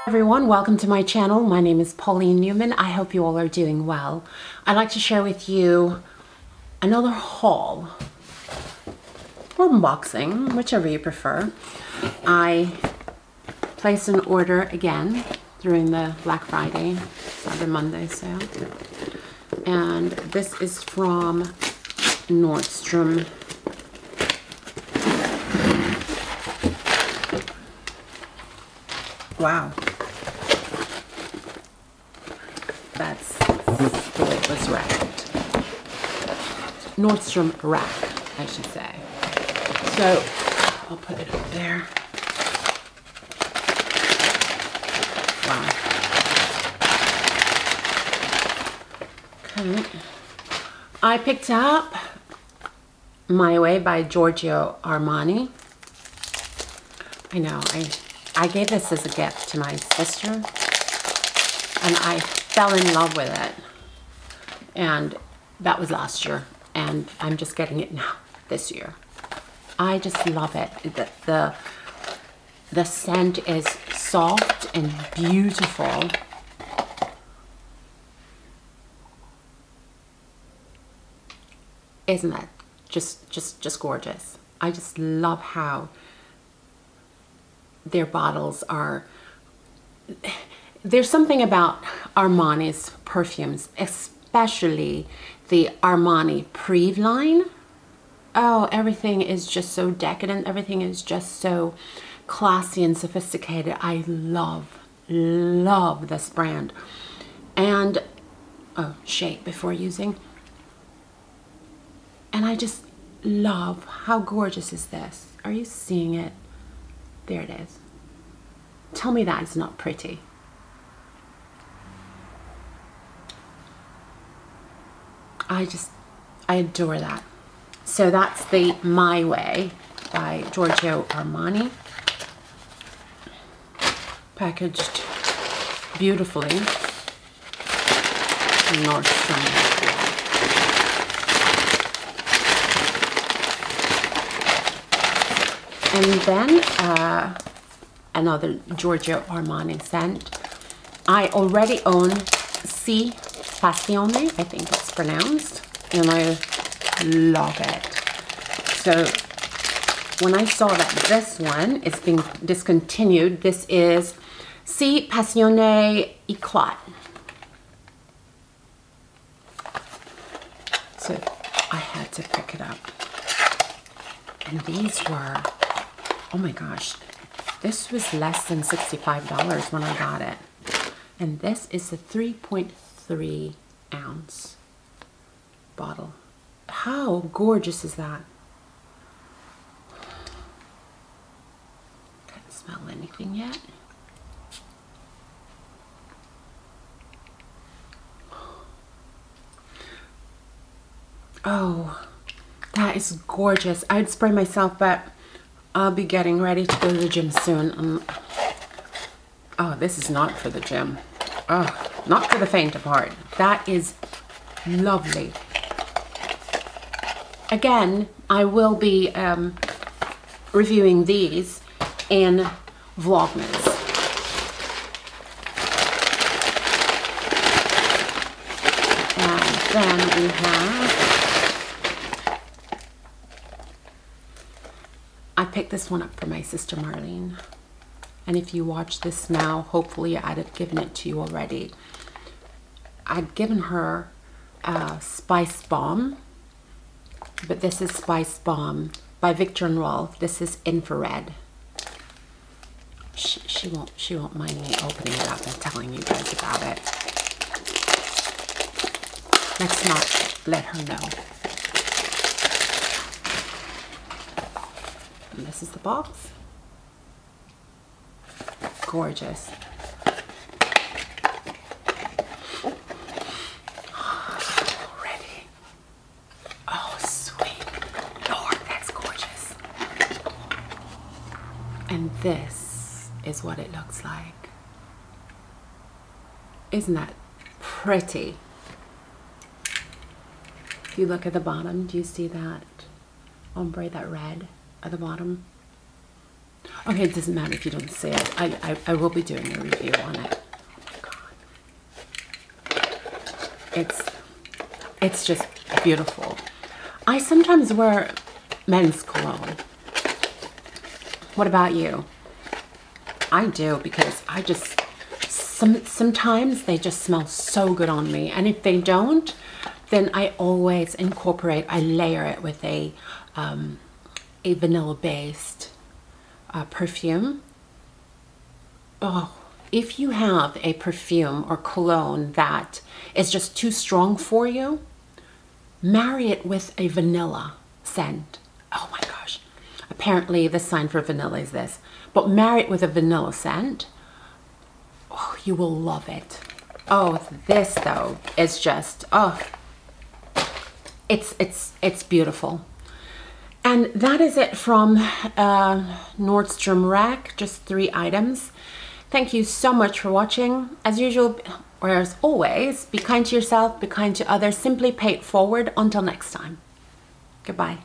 Everyone, welcome to my channel. My name is Pauline Newman. I hope you all are doing well. I'd like to share with you another haul or unboxing, whichever you prefer. I placed an order again during the Black Friday, Cyber Monday sale. And this is from Nordstrom. Wow. That's the way it was wrapped. Nordstrom rack, I should say. So I'll put it up there. Wow. Okay. I picked up My Way by Giorgio Armani. I know, I gave this as a gift to my sister, and I fell in love with it, and that was last year, and I'm just getting it now this year. I just love it. The scent is soft and beautiful. Isn't it just gorgeous? I just love how their bottles are. There's something about Armani's perfumes, especially the Armani Privé line. Oh, everything is just so decadent. Everything is just so classy and sophisticated. I love this brand. And, oh, shake before using. And I just love, how gorgeous is this? Are you seeing it? There it is. Tell me that it's not pretty. I adore that. So that's the My Way by Giorgio Armani. Packaged beautifully. Nordstrom. And then another Giorgio Armani scent. I already own Passione, I think it's pronounced, and I love it. So when I saw that this one is being discontinued, this is Passione Eclat. So I had to pick it up. And these were, oh my gosh, this was less than $65 when I got it. And this is a 3.3 ounce bottle. How gorgeous is that? Can't smell anything yet. Oh, that is gorgeous. I'd spray myself, but I'll be getting ready to go to the gym soon. Oh, this is not for the gym. Oh, not for the faint of heart. That is lovely. Again, I will be reviewing these in Vlogmas. And then we have, I picked this one up for my sister Marlene. And if you watch this now, hopefully I'd have given it to you already. I'd given her Spice Bomb, but this is Spice Bomb by Viktor and Rolf. This is infrared. She won't mind me opening it up and telling you guys about it. Let's not let her know. And this is the box. Gorgeous. Ready. Oh, sweet Lord, that's gorgeous. And this is what it looks like. Isn't that pretty? If you look at the bottom, do you see that ombre, that red at the bottom? Okay, it doesn't matter if you don't see it. I will be doing a review on it. Oh my God. It's just beautiful. I sometimes wear men's cologne. What about you? I do, because I just, sometimes they just smell so good on me. And if they don't, then I always incorporate, I layer it with a vanilla-based perfume. Oh, if you have a perfume or cologne that is just too strong for you, marry it with a vanilla scent. Oh my gosh. Apparently the sign for vanilla is this. But marry it with a vanilla scent. Oh, you will love it. Oh, this though is just, oh, it's beautiful. And that is it from Nordstrom Rack, just 3 items. Thank you so much for watching. As usual, or as always, be kind to yourself, be kind to others, simply pay it forward. Until next time. Goodbye.